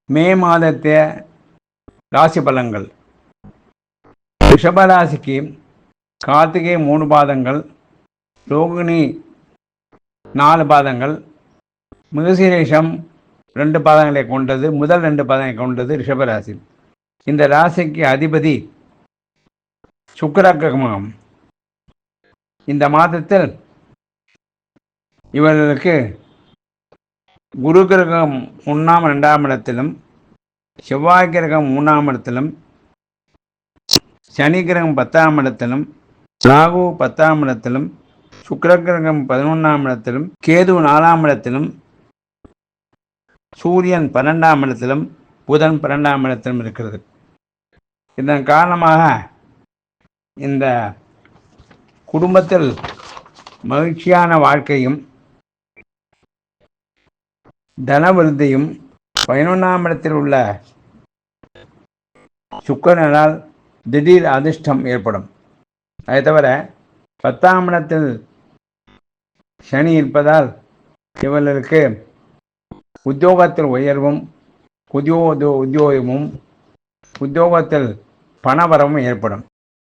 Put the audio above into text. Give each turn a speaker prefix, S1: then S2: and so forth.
S1: மே மாதத்திய ராசி பலன்கள். ரிஷபராசிக்கு கார்த்திகை 3 பாதங்கள், ரோகிணி 4 பாதங்கள், மிருகசீரிஷம் 2 பாதங்களை கொண்டது, முதல் 2 பாதங்களை கொண்டது ரிஷபராசி. இந்த ராசிக்கு அதிபதி சுக்கிர கிரகமாகும். இந்த மாதத்தில் இவர்களுக்கு குரு கிரகம் 1ஆம் 2ஆம் இடத்திலும், செவ்வாய் கிரகம் 3ஆம் இடத்திலும், சனி கிரகம் 10ஆம் இடத்திலும், ராகு 10ஆம் இடத்திலும், சுக்கிர கிரகம் 11ஆம் இடத்திலும், கேது 4ஆம் இடத்திலும், சூரியன் 12ஆம் இடத்திலும், புதன் 12ஆம் இடத்திலும் இருக்கிறது. இதன் காரணமாக இந்த குடும்பத்தில் மகிழ்ச்சியான வாழ்க்கையும் தனவிருத்தியும் 11ஆம் இடத்தில் உள்ள சுக்கிரனால் திடீர் அதிர்ஷ்டம் ஏற்படும். அதை தவிர 10ஆம் இடத்தில் சனி இருப்பதால் இவர்களுக்கு உத்தியோகத்தில் உயர்வும், உத்தியோகத்தில் பணவரவும் ஏற்படும்.